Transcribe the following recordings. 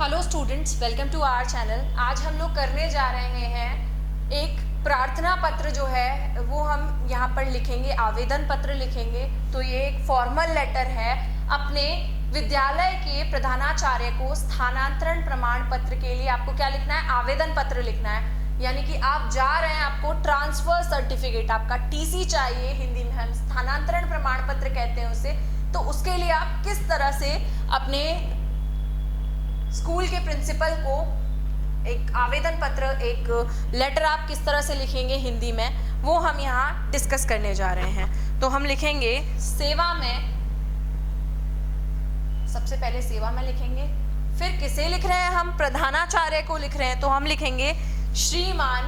Hello students, welcome to our channel. आज हम लोग करने जा रहे हैं एक प्रार्थना पत्र जो है वो हम यहाँ पर लिखेंगे, आवेदन पत्र लिखेंगे। तो ये एक फॉर्मल लेटर है अपने विद्यालय के प्रधानाचार्य को स्थानांतरण प्रमाण पत्र के लिए। आपको क्या लिखना है? आवेदन पत्र लिखना है। यानी कि आप जा रहे हैं, आपको ट्रांसफर सर्टिफिकेट, आपका टीसी चाहिए, हिंदी में हम स्थानांतरण प्रमाण पत्र कहते हैं उसे। तो उसके लिए आप किस तरह से अपने स्कूल के प्रिंसिपल को एक आवेदन पत्र, एक लेटर आप किस तरह से लिखेंगे हिंदी में, वो हम यहाँ डिस्कस करने जा रहे हैं। तो हम लिखेंगे सेवा में, सबसे पहले सेवा में लिखेंगे। फिर किसे लिख रहे हैं हम? प्रधानाचार्य को लिख रहे हैं, तो हम लिखेंगे श्रीमान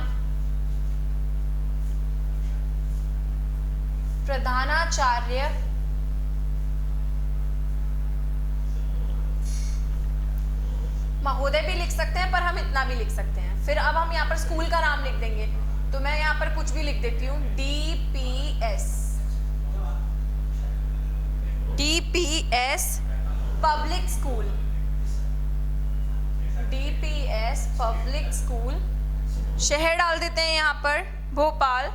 प्रधानाचार्य महोदय भी लिख सकते हैं, पर हम इतना भी लिख सकते हैं। फिर अब हम यहाँ पर स्कूल का नाम लिख देंगे। तो मैं यहाँ पर कुछ भी लिख देती हूँ, DPS public school, DPS public school. शहर डाल देते हैं यहाँ पर भोपाल।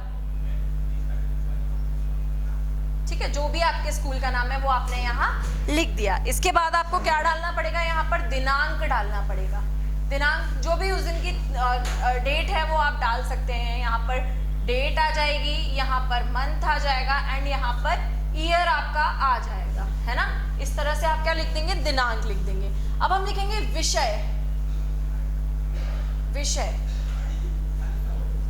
ठीक है, जो भी आपके स्कूल का नाम है वो आपने यहाँ लिख दिया। इसके बाद आपको क्या डालना पड़ेगा? यहाँ पर दिनांक डालना पड़ेगा। दिनांक, जो भी उस दिन की डेट है वो आप डाल सकते हैं। यहाँ पर डेट आ जाएगी, यहाँ पर मंथ आ जाएगा एंड यहाँ पर ईयर आपका आ जाएगा, है ना। इस तरह से आप क्या लिख देंगे? दिनांक लिख देंगे। अब हम लिखेंगे विषय।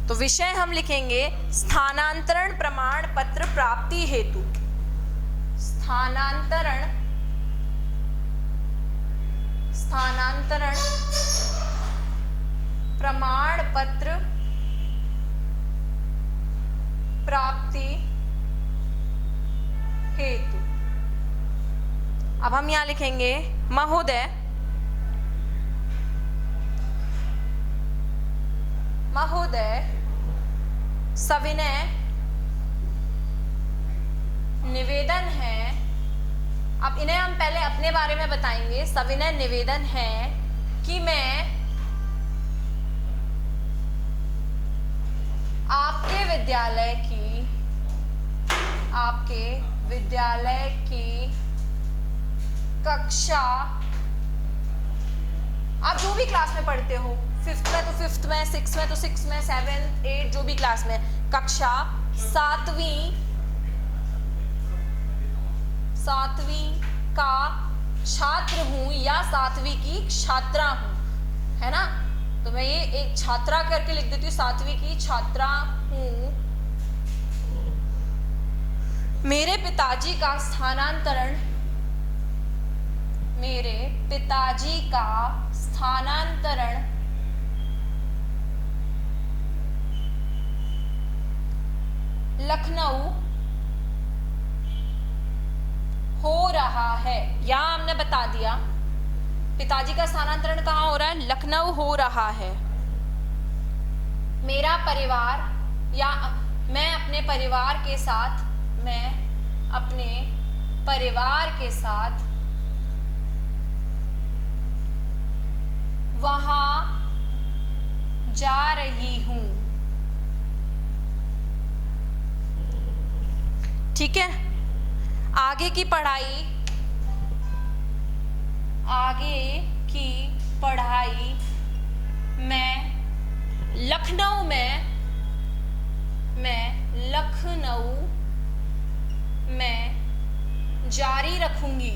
तो विषय हम लिखेंगे स्थानांतरण प्रमाण पत्र प्राप्ति हेतु। स्थानांतरण प्रमाण पत्र प्राप्ति हेतु। अब हम यहाँ लिखेंगे महोदय सविनय निवेदन है। अब इन्हें हम पहले अपने बारे में बताएंगे। सविनय निवेदन है कि मैं आपके विद्यालय की कक्षा, आप जो भी क्लास में पढ़ते हो, 5th में तो 5th में, 6th में तो 6th में, 7th 8th जो भी क्लास में, कक्षा 7वीं का छात्र हूँ या 7वीं की छात्रा हूँ, है ना। तो मैं ये एक छात्रा करके लिख देती हूँ, 7वीं की छात्रा हूँ। मेरे पिताजी का स्थानांतरण लखनऊ हो रहा है। यहाँ हमने बता दिया पिताजी का स्थानांतरण कहाँ हो रहा है? लखनऊ हो रहा है। मेरा परिवार, या मैं अपने परिवार के साथ वहां जा रही हूं। ठीक है, आगे की पढ़ाई मैं लखनऊ में जारी रखूंगी।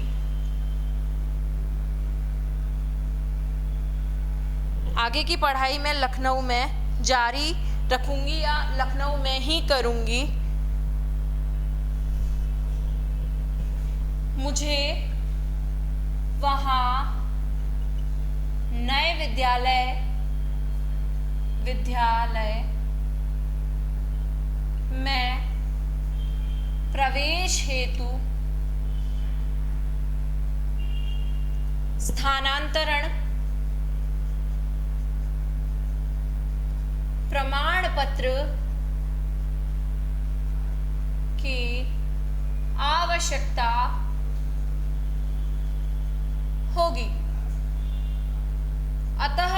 आगे की पढ़ाई मैं लखनऊ में जारी रखूंगी या लखनऊ में ही करूंगी। मुझे वहाँ नए विद्यालय में प्रवेश हेतु स्थानांतरण प्रमाण पत्र की आवश्यकता होगी। अतः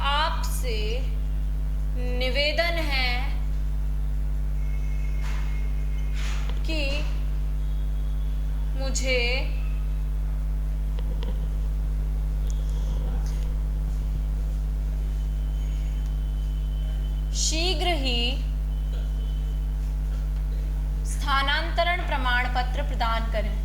आपसे निवेदन है कि मुझे शीघ्र ही स्थानांतरण प्रमाण पत्र प्रदान करें।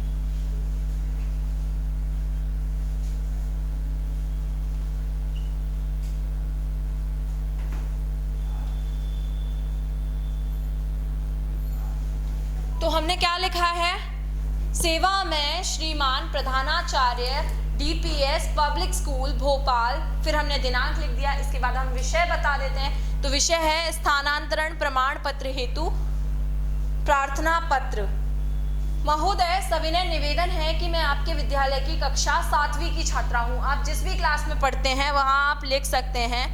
तो हमने क्या लिखा है? सेवा में श्रीमान प्रधानाचार्य DPS पब्लिक स्कूल भोपाल, फिर हमने दिनांक लिख दिया। इसके बाद हम विषय बता देते हैं। तो विषय है स्थानांतरण प्रमाण पत्र हेतु प्रार्थना पत्र। महोदय, सविनय निवेदन है कि मैं आपके विद्यालय की कक्षा 7वीं की छात्रा हूँ। आप जिस भी क्लास में पढ़ते हैं वहाँ आप लिख सकते हैं।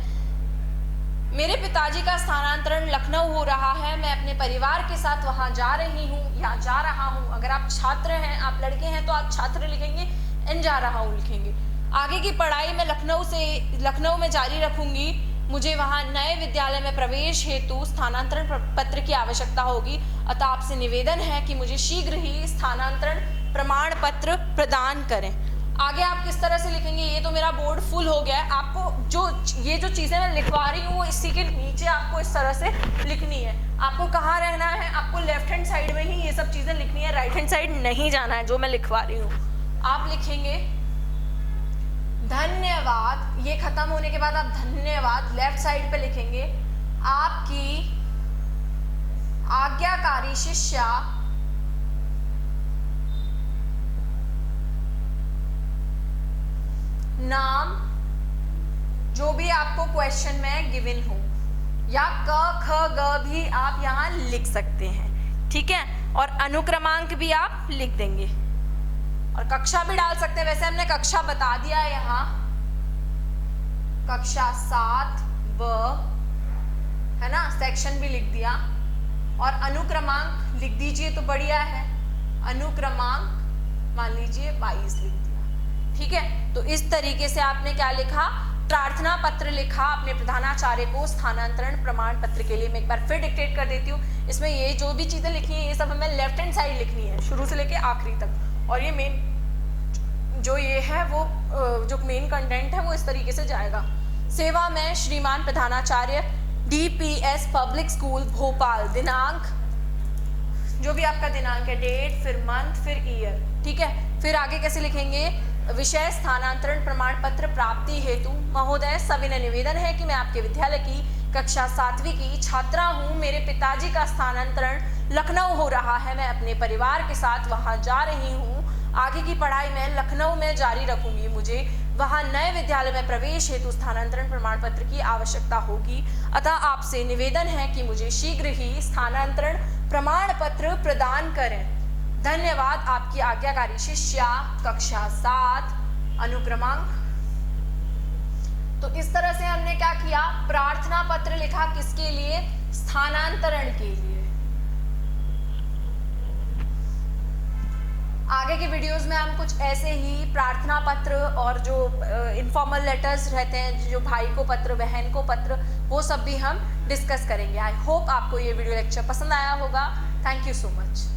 मेरे पिताजी का स्थानांतरण लखनऊ हो रहा है। मैं अपने परिवार के साथ वहाँ जा रही हूँ या जा रहा हूँ। अगर आप छात्र हैं, आप लड़के हैं तो आप छात्र लिखेंगे, एन जा रहा हूँ लिखेंगे। आगे की पढ़ाई मैं लखनऊ में जारी रखूंगी। मुझे वहाँ नए विद्यालय में प्रवेश हेतु स्थानांतरण पत्र की आवश्यकता होगी। अतः आपसे निवेदन है कि मुझे शीघ्र ही स्थानांतरण प्रमाण पत्र प्रदान करें। आगे आप किस तरह से लिखेंगे? ये तो मेरा बोर्ड फुल हो गया है। आपको ये जो चीज़ें मैं लिखवा रही हूँ, इसी के नीचे आपको इस तरह से लिखनी है। आपको कहाँ रहना है? आपको लेफ्ट हैंड साइड में ही ये सब चीज़ें लिखनी है, राइट हैंड साइड नहीं जाना है जो मैं लिखवा रही हूँ। आप लिखेंगे धन्यवाद। ये खत्म होने के बाद आप धन्यवाद लेफ्ट साइड पे लिखेंगे। आपकी आज्ञाकारी शिष्या नाम जो भी आपको क्वेश्चन में गिवन हो, या क ख ग भी आप यहाँ लिख सकते हैं, ठीक है। और अनुक्रमांक भी आप लिख देंगे और कक्षा भी डाल सकते हैं। वैसे हमने कक्षा बता दिया है यहाँ, कक्षा 7 व, है ना, सेक्शन भी लिख दिया। और अनुक्रमांक लिख दीजिए तो बढ़िया है। अनुक्रमांक मान लीजिए 22 लिख दिया, ठीक है। तो इस तरीके से आपने क्या लिखा? प्रार्थना पत्र लिखा अपने प्रधानाचार्य को स्थानांतरण प्रमाण पत्र के लिए। मैं एक बार फिर डिक्टेट कर देती हूँ। इसमें ये जो भी चीज़ें लिखी हैं ये सब हमें लेफ्ट हैंड साइड लिखनी है, शुरू से लेके आखिरी तक। और ये मेन जो ये है वो जो मेन कंटेंट है वो इस तरीके से जाएगा। सेवा में श्रीमान प्रधानाचार्य DPS पब्लिक स्कूल भोपाल। दिनांक जो भी आपका दिनांक है, डेट, फिर मंथ, फिर ईयर, ठीक है। फिर आगे कैसे लिखेंगे? विषय स्थानांतरण प्रमाण पत्र प्राप्ति हेतु महोदय, सविनय निवेदन है कि मैं आपके विद्यालय की कक्षा 7वीं की छात्रा हूँ। मेरे पिताजी का स्थानांतरण लखनऊ हो रहा है। मैं अपने परिवार के साथ वहाँ जा रही हूँ। आगे की पढ़ाई मैं लखनऊ में जारी रखूंगी। मुझे वहाँ नए विद्यालय में प्रवेश हेतु स्थानांतरण प्रमाण पत्र की आवश्यकता होगी। अतः आपसे निवेदन है कि मुझे शीघ्र ही स्थानांतरण प्रमाण पत्र प्रदान करें। धन्यवाद, आपकी आज्ञाकारी शिष्या, कक्षा 7, अनुक्रमांक। तो इस तरह से हमने क्या किया? प्रार्थना पत्र लिखा। किसके लिए? स्थानांतरण के लिए। आगे के वीडियोस में हम कुछ ऐसे ही प्रार्थना पत्र और जो इनफॉर्मल लेटर्स रहते हैं, जो भाई को पत्र, बहन को पत्र, वो सब भी हम डिस्कस करेंगे। आई होप आपको ये वीडियो लेक्चर पसंद आया होगा। Thank you so much.